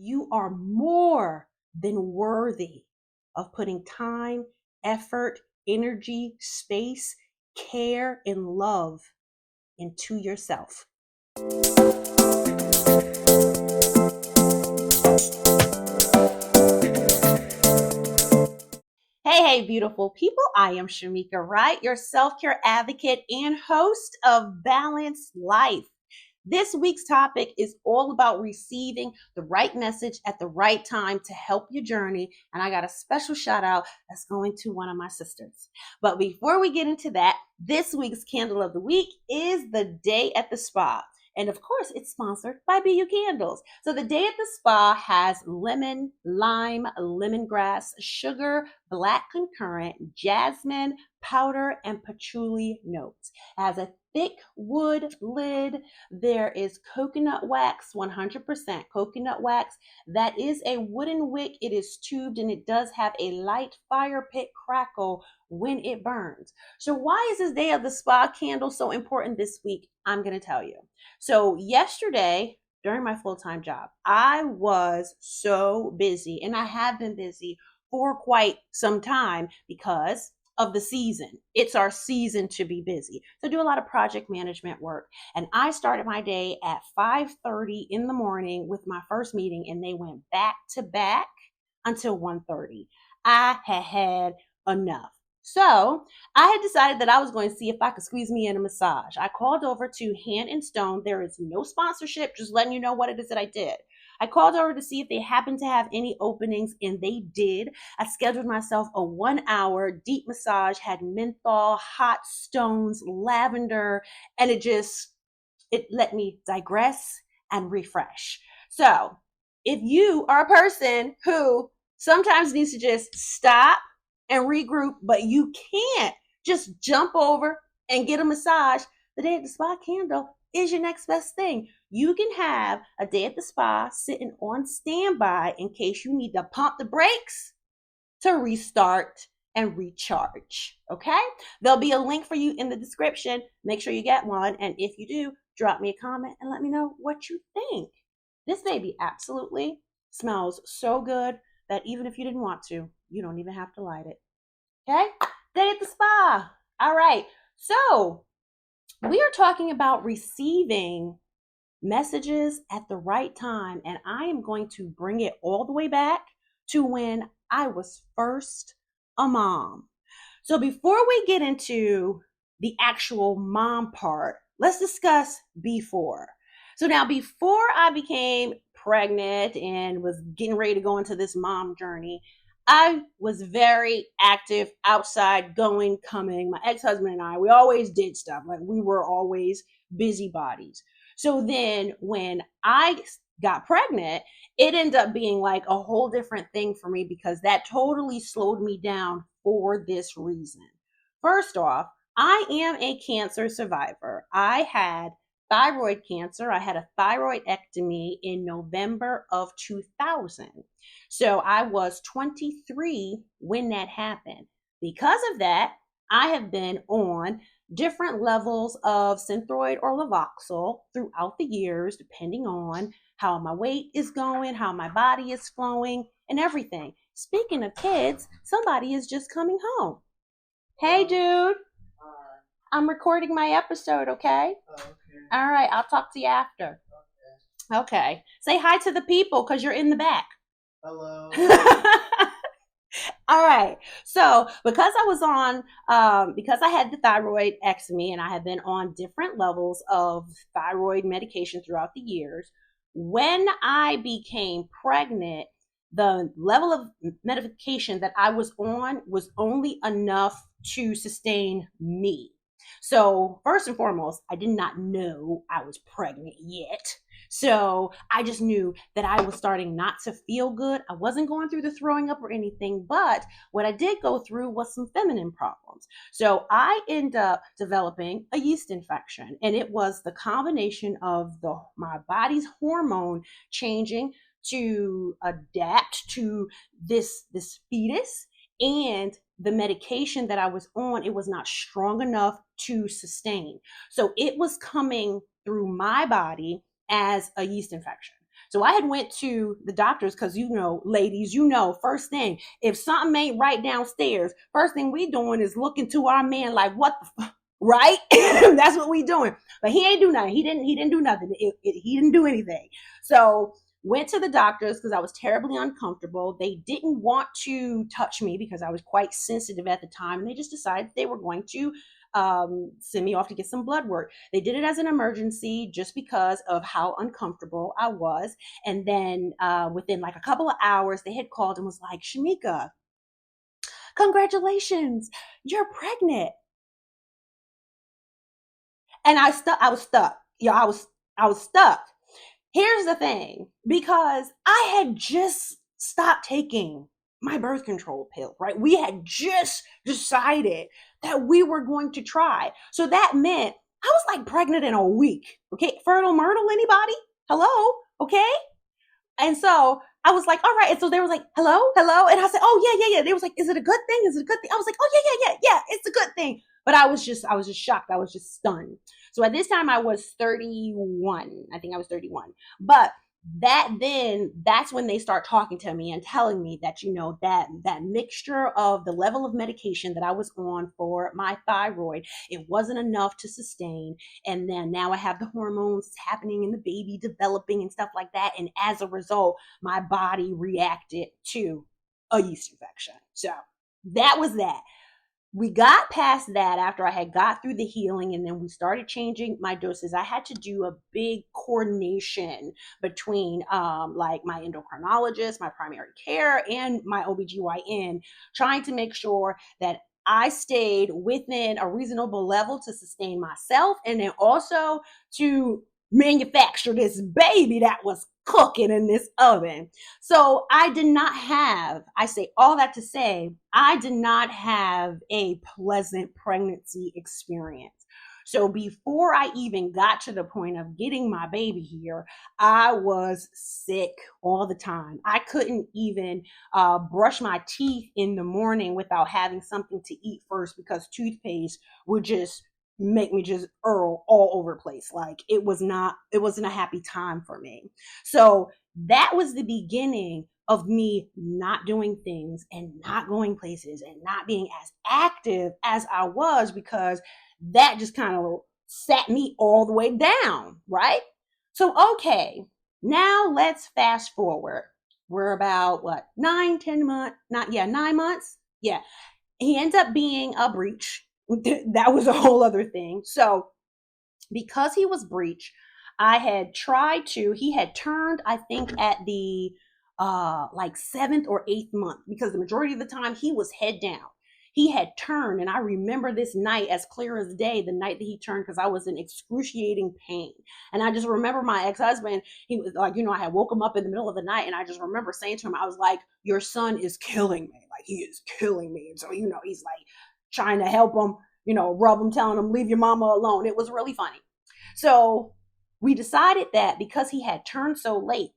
You are more than worthy of putting time, effort, energy, space, care, and love into yourself. Hey, beautiful people. I am Shemeka, right? Your self-care advocate and host of Balanced Life. This week's topic is all about receiving the right message at the right time to help your journey. And I got a special shout out that's going to one of my sisters. But before we get into that, this week's candle of the week is the day at the spa. And of course, it's sponsored by BU Candles. So the day at the spa has lemon, lime, lemongrass, sugar, black concurrent, jasmine, powder, and patchouli notes. It has a thick wood lid. There is coconut wax, 100% coconut wax. That is a wooden wick. It is tubed and it does have a light fire pit crackle when it burns. So why is this day of the spa candle so important this week? I'm going to tell you. So yesterday, during my full-time job, I was so busy, and I have been busy for quite some time because of the season. It's our season to be busy. So I do a lot of project management work. And I started my day at 5:30 in the morning with my first meeting, and they went back to back until 1:30. I had enough. So I had decided that I was going to see if I could squeeze me in a massage. I called over to Hand and Stone. There is no sponsorship, just letting you know what it is that I did. I called over to see if they happened to have any openings, and they did. I scheduled myself a 1-hour deep massage, had menthol, hot stones, lavender, and it let me digress and refresh. So if you are a person who sometimes needs to just stop and regroup, but you can't just jump over and get a massage, the day at the spa candle is your next best thing. You can have a day at the spa sitting on standby in case you need to pump the brakes to restart and recharge. Okay? There'll be a link for you in the description. Make sure you get one. And if you do, drop me a comment and let me know what you think. This baby absolutely smells so good that even if you didn't want to, you don't even have to light it. Okay? Day at the spa. All right. So we are talking about receiving messages at the right time. And I am going to bring it all the way back to when I was first a mom. So before we get into the actual mom part, let's discuss before. So now, before I became pregnant and was getting ready to go into this mom journey, I was very active outside, going, coming. My ex-husband and I, we always did stuff. Like, we were always busybodies. So then when I got pregnant, it ended up being like a whole different thing for me because that totally slowed me down for this reason. First off, I am a cancer survivor. I had thyroid cancer. I had a thyroidectomy in November of 2000. So I was 23 when that happened. Because of that, I have been on different levels of Synthroid or Levoxyl throughout the years, depending on how my weight is going, how my body is flowing, and everything. Speaking of kids, somebody is just coming home. Hey, dude. I'm recording my episode, okay? Okay. All right, I'll talk to you after. Okay. Say hi to the people because you're in the back. Hello. All right. So because I was on, because I had the thyroidectomy and I had been on different levels of thyroid medication throughout the years, when I became pregnant, the level of medication that I was on was only enough to sustain me. So first and foremost, I did not know I was pregnant yet. So I just knew that I was starting not to feel good. I wasn't going through the throwing up or anything, but what I did go through was some feminine problems. So I ended up developing a yeast infection, and it was the combination of my body's hormone changing to adapt to this fetus, and the medication that I was on, it was not strong enough to sustain. So it was coming through my body as a yeast infection. So I had went to the doctors because, ladies, first thing, if something ain't right downstairs, first thing we doing is looking to our man like, what the fuck? Right? That's what we doing. But he ain't do nothing. He didn't do nothing. He didn't do anything. So went to the doctors because I was terribly uncomfortable. They didn't want to touch me because I was quite sensitive at the time. And they just decided they were going to send me off to get some blood work. They did it as an emergency just because of how uncomfortable I was. And then within like a couple of hours, they had called and was like, Shemeka, congratulations, you're pregnant. And I was stuck. I was stuck. Here's the thing, because I had just stopped taking my birth control pill, right? We had just decided that we were going to try. So that meant I was like pregnant in a week. Okay. Fertile Myrtle, anybody? Hello. Okay. And so I was like, all right. And so they were like, hello, hello. And I said, oh yeah. They was like, is it a good thing? Is it a good thing? I was like, oh yeah. It's a good thing. But I was just shocked. I was just stunned. So at this time I was 31. I think I was 31. But that's when they start talking to me and telling me that, that mixture of the level of medication that I was on for my thyroid, it wasn't enough to sustain. And then now I have the hormones happening in the baby developing and stuff like that. And as a result, my body reacted to a yeast infection. So that was that. We got past that after I had got through the healing, and then we started changing my doses. I had to do a big coordination between like my endocrinologist, my primary care, and my OBGYN, trying to make sure that I stayed within a reasonable level to sustain myself, and then also to manufacture this baby that was cooking in this oven. So I say all that to say, I did not have a pleasant pregnancy experience. So before I even got to the point of getting my baby here, I was sick all the time. I couldn't even brush my teeth in the morning without having something to eat first, because toothpaste would just make me just all over the place. Like it wasn't a happy time for me. So that was the beginning of me not doing things and not going places and not being as active as I was, because that just kind of sat me all the way down, right? So, okay, now let's fast forward. We're about 9 months? 9 months. Yeah. He ends up being a breech. That was a whole other thing. So because he was breech, I had he had turned, I think, at the like 7th or 8th month, because the majority of the time he was head down. He had turned, and I remember this night as clear as day, the night that he turned, because I was in excruciating pain. And I just remember my ex-husband, he was like, I had woke him up in the middle of the night, and I just remember saying to him, I was like, your son is killing me. Like, he is killing me. And so, he's like trying to help him, rub him, telling him, leave your mama alone. It was really funny. So we decided that because he had turned so late,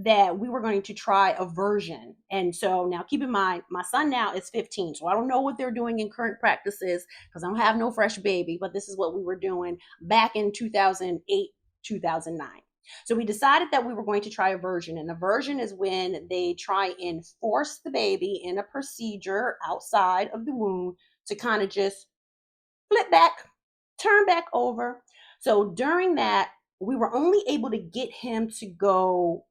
that we were going to try a version. And so now keep in mind, my son now is 15. So I don't know what they're doing in current practices because I don't have no fresh baby, but this is what we were doing back in 2008, 2009. So we decided that we were going to try a version. And a version is when they try and force the baby in a procedure outside of the womb to kind of just flip back, turn back over. So during that, we were only able to get him to go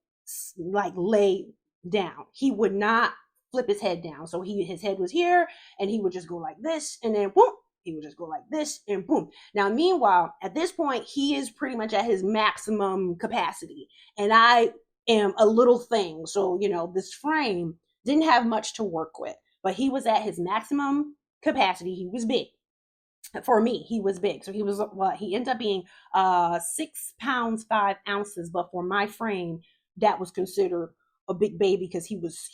like lay down. He would not flip his head down. So his head was here, and he would just go like this, and then boom, he would just go like this, and boom. Now, meanwhile, at this point, he is pretty much at his maximum capacity, and I am a little thing. So, this frame didn't have much to work with, but he was at his maximum capacity. He was big. For me, he was big. So he ended up being 6 pounds 5 ounces, but for my frame, that was considered a big baby because he was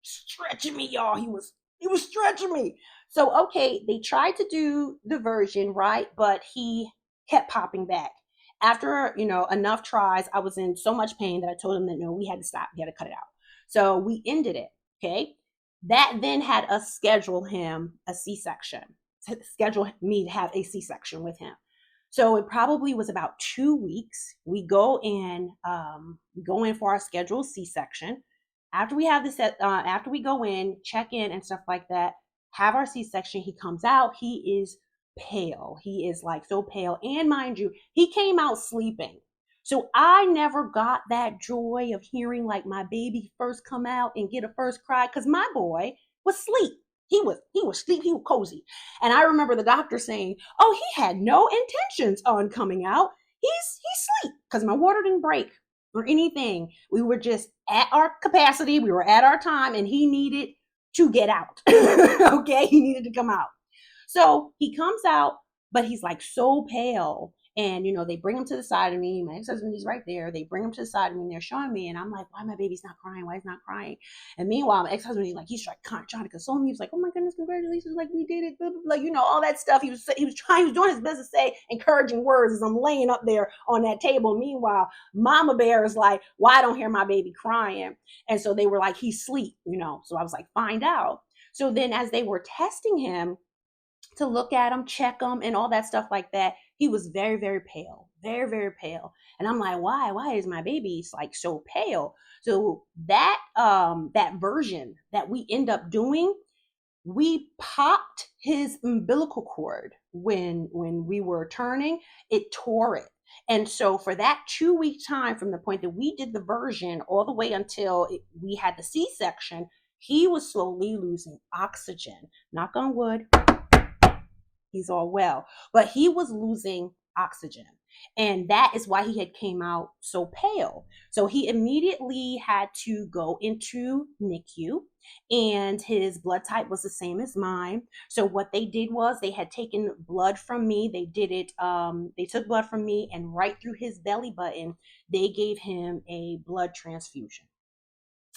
stretching me, y'all. He was stretching me. So okay, they tried to do the version, right? But he kept popping back. After enough tries, I was in so much pain that I told him that no, we had to stop. We had to cut it out. So we ended it. Okay. That then had us schedule him a C-section. Schedule me to have a C-section with him. So it probably was about 2 weeks. We go in for our scheduled C-section. After we have this, after we go in, check in and stuff like that, have our C-section. He comes out. He is pale. He is like so pale. And mind you, he came out sleeping. So I never got that joy of hearing like my baby first come out and get a first cry because my boy was asleep. He was asleep. He was cozy. And I remember the doctor saying, "Oh, he had no intentions on coming out. He's asleep because my water didn't break or anything. We were just at our capacity. We were at our time, and he needed to get out. Okay, he needed to come out. So he comes out, but he's like so pale. And they bring him to the side of me. My ex-husband is right there. They bring him to the side of me and they're showing me. And I'm like, why my baby's not crying? Why is not crying? And meanwhile, my ex-husband is like, he's like trying to console me. He's like, oh my goodness, congratulations. Like we did it. Blah, blah, blah. All that stuff. He was doing his best to say encouraging words as I'm laying up there on that table. Meanwhile, Mama Bear is like, well, I don't hear my baby crying. And so they were like, he's asleep. So I was like, find out. So then as they were testing him, to look at him, check him, and all that stuff like that. He was very, very pale, very, very pale. And I'm like, why? Why is my baby like so pale? So that version that we end up doing, we popped his umbilical cord when we were turning. It tore it. And so for that 2 week time from the point that we did the version all the way until we had the C-section, he was slowly losing oxygen. Knock on wood, he's all well, but he was losing oxygen, and that is why he had came out so pale. So he immediately had to go into NICU, and his blood type was the same as mine. So what they did was they had taken blood from me. They took blood from me, and right through his belly button they gave him a blood transfusion.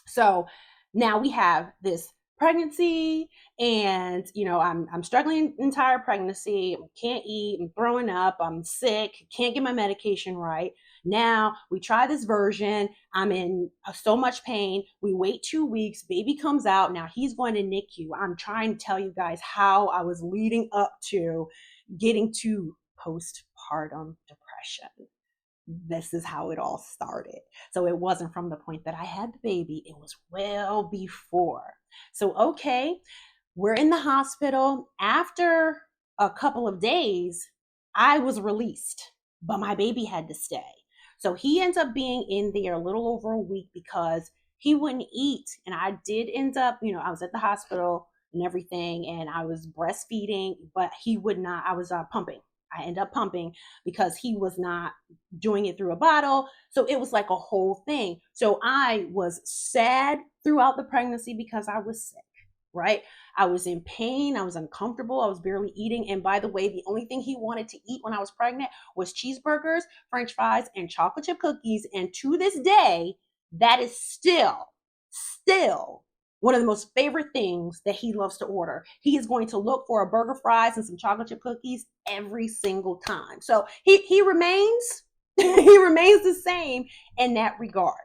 So now we have this pregnancy, and I'm struggling entire pregnancy. Can't eat, I'm throwing up, I'm sick, can't get my medication right. Now we try this version, I'm in so much pain. We wait 2 weeks, baby comes out, now he's going to NICU. I'm trying to tell you guys how I was leading up to getting to postpartum depression. This is how it all started. So it wasn't from the point that I had the baby, it was well before. So, okay, we're in the hospital. After a couple of days, I was released, but my baby had to stay. So he ends up being in there a little over a week because he wouldn't eat. And I did end up, I was at the hospital and everything, and I was breastfeeding, but he would not, I was pumping. I ended up pumping because he was not doing it through a bottle. So it was like a whole thing. So I was sad throughout the pregnancy because I was sick, right? I was in pain. I was uncomfortable. I was barely eating. And by the way, the only thing he wanted to eat when I was pregnant was cheeseburgers, French fries, and chocolate chip cookies. And to this day, that is still one of the most favorite things that he loves to order. He is going to look for a burger, fries, and some chocolate chip cookies every single time. So he remains he remains the same in that regard.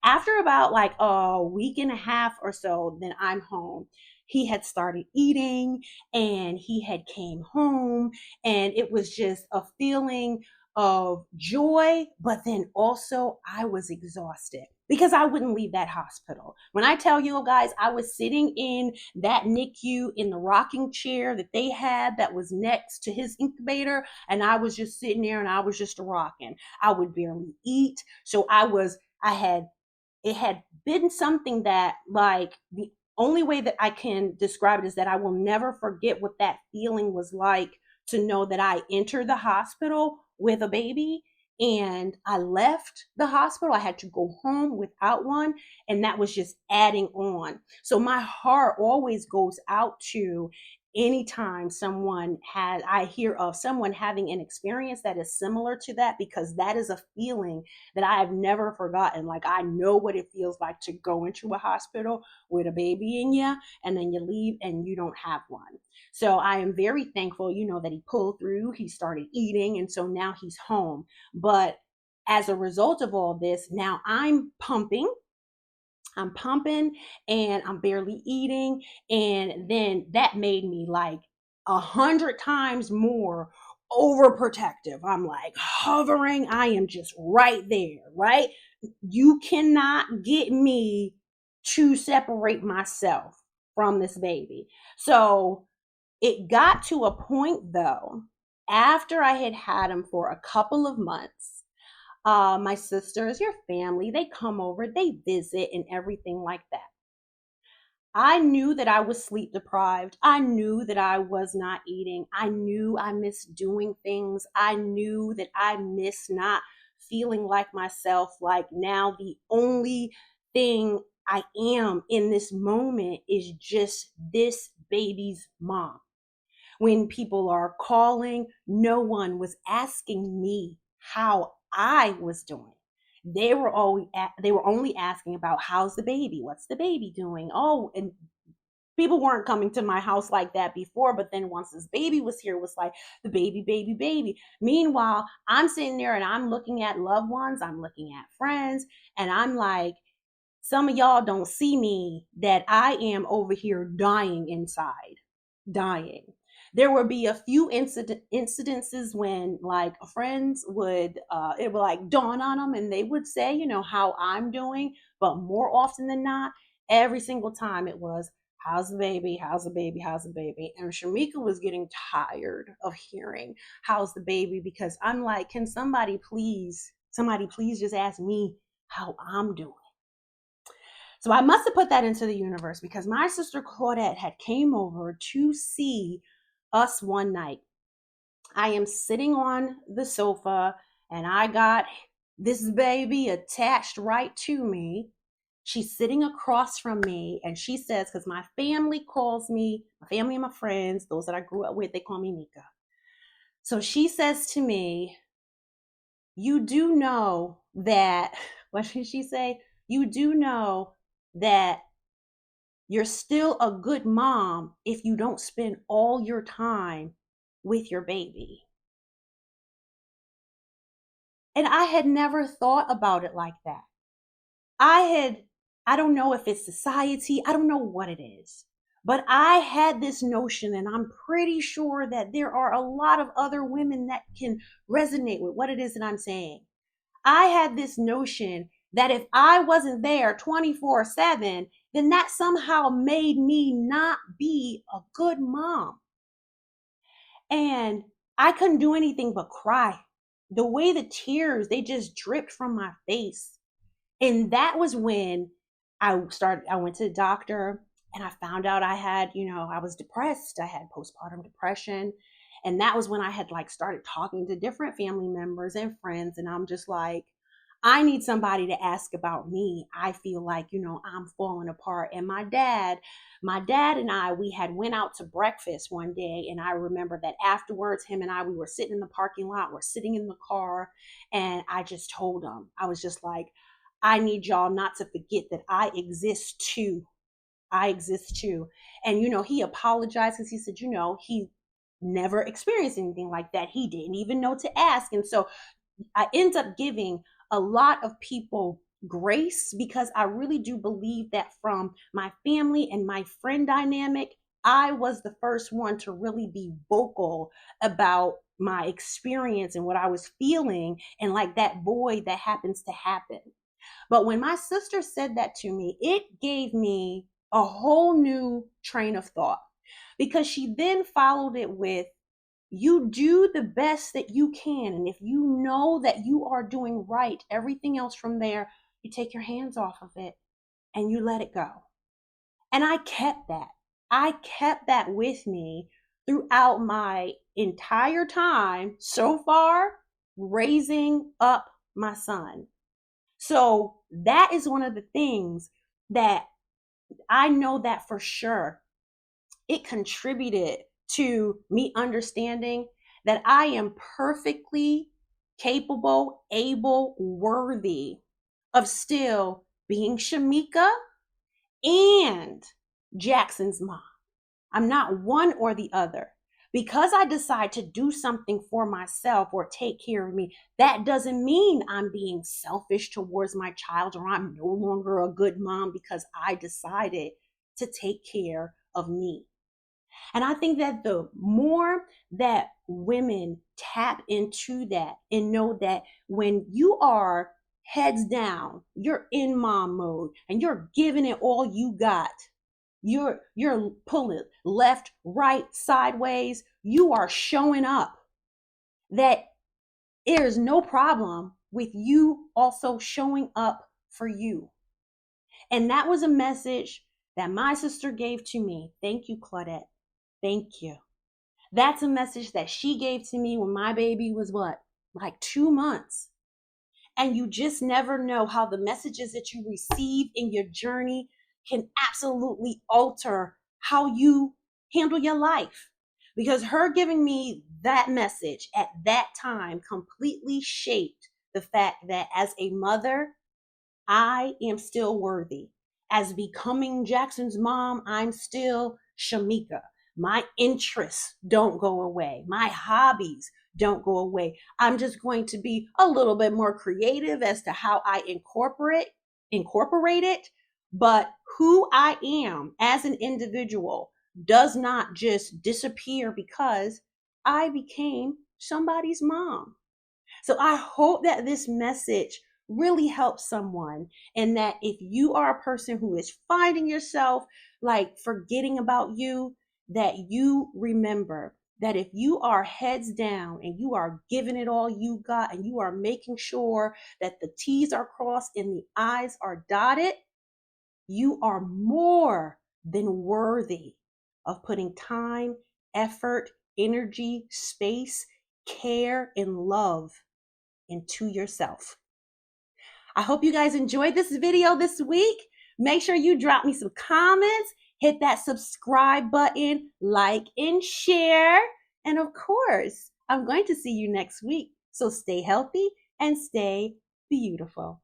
After about like a week and a half or so, then I'm home. He had started eating and he had came home, and it was just a feeling of joy, but then also I was exhausted because I wouldn't leave that hospital. When I tell you guys, I was sitting in that NICU in the rocking chair that they had that was next to his incubator, and I was just sitting there and I was just rocking. I would barely eat. So it had been something that, like, the only way that I can describe it is that I will never forget what that feeling was like, to know that I entered the hospital with a baby and I left the hospital. I had to go home without one, and that was just adding on. So my heart always goes out to anytime I hear of someone having an experience that is similar to that, because that is a feeling that I have never forgotten. Like, I know what it feels like to go into a hospital with a baby in you, and then you leave and you don't have one. So I am very thankful, that he pulled through, he started eating, and so now he's home. But as a result of all this, now I'm pumping and I'm barely eating. And then that made me like 100 times more overprotective. I'm like hovering. I am just right there, right? You cannot get me to separate myself from this baby. So it got to a point though, after I had had him for a couple of months, my sisters, your family, they come over, they visit and everything like that. I knew that I was sleep deprived. I knew that I was not eating. I knew I missed doing things. I knew that I missed not feeling like myself. Like now, the only thing I am in this moment is just this baby's mom. When people are calling, no one was asking me how I was doing. They were only asking about how's the baby, what's the baby doing. Oh, and people weren't coming to my house like that before, but then once this baby was here, it was like the baby, baby, baby. Meanwhile, I'm sitting there and I'm looking at loved ones, I'm looking at friends, and I'm like, some of y'all don't see me that I am over here dying inside, dying. There would be a few incidences when like friends would it would like dawn on them and they would say, you know, how I'm doing, but more often than not, every single time it was, how's the baby, how's the baby, how's the baby. And Shemeka was getting tired of hearing how's the baby, because I'm like, can somebody please just ask me how I'm doing. So I must have put that into the universe, because my sister Claudette had came over to see us one night. I am sitting on the sofa and I got this baby attached right to me. She's sitting across from me and she says, because my family calls me, my family and my friends, those that I grew up with, they call me Nika. So she says to me, you do know that, what did she say? You do know that you're still a good mom if you don't spend all your time with your baby. And I had never thought about it like that. I don't know if it's society, I don't know what it is, but I had this notion, and I'm pretty sure that there are a lot of other women that can resonate with what it is that I'm saying. I had this notion that if I wasn't there 24/7, then that somehow made me not be a good mom. And I couldn't do anything but cry. The way the tears, they just dripped from my face. And that was when I went to the doctor and I found out I had, I was depressed. I had postpartum depression. And that was when I had like started talking to different family members and friends. And I'm just like, I need somebody to ask about me. I feel like, I'm falling apart. And my dad and I, we had went out to breakfast one day. And I remember that afterwards, him and I, we were sitting in the parking lot, we're sitting in the car. And I just told him, I was just like, I need y'all not to forget that I exist too. I exist too. And, he apologized because he said, he never experienced anything like that. He didn't even know to ask. And so I end up giving a lot of people grace, because I really do believe that from my family and my friend dynamic, I was the first one to really be vocal about my experience and what I was feeling, and like that void that happens to happen. But when my sister said that to me, it gave me a whole new train of thought, because she then followed it with, you do the best that you can. And if you know that you are doing right, everything else from there, you take your hands off of it and you let it go. And I kept that. I kept that with me throughout my entire time so far raising up my son. So that is one of the things that I know that for sure it contributed to me understanding that I am perfectly capable, able, worthy of still being Shemeka and Jackson's mom. I'm not one or the other. Because I decide to do something for myself or take care of me, that doesn't mean I'm being selfish towards my child, or I'm no longer a good mom because I decided to take care of me. And I think that the more that women tap into that and know that when you are heads down, you're in mom mode and you're giving it all you got. You're pulling left, right, sideways. You are showing up. That there's no problem with you also showing up for you. And that was a message that my sister gave to me. Thank you, Claudette. Thank you. That's a message that she gave to me when my baby was what? Like 2 months. And you just never know how the messages that you receive in your journey can absolutely alter how you handle your life. Because her giving me that message at that time completely shaped the fact that as a mother, I am still worthy. As becoming Jackson's mom, I'm still Shemeka. My interests don't go away. My hobbies don't go away. I'm just going to be a little bit more creative as to how I incorporate it. But who I am as an individual does not just disappear because I became somebody's mom. So I hope that this message really helps someone, and that if you are a person who is finding yourself like forgetting about you, that you remember that if you are heads down and you are giving it all you got and you are making sure that the T's are crossed and the I's are dotted, you are more than worthy of putting time, effort, energy, space, care, and love into yourself. I hope you guys enjoyed this video this week. Make sure you drop me some comments, hit that subscribe button, like and share. And of course, I'm going to see you next week. So stay healthy and stay beautiful.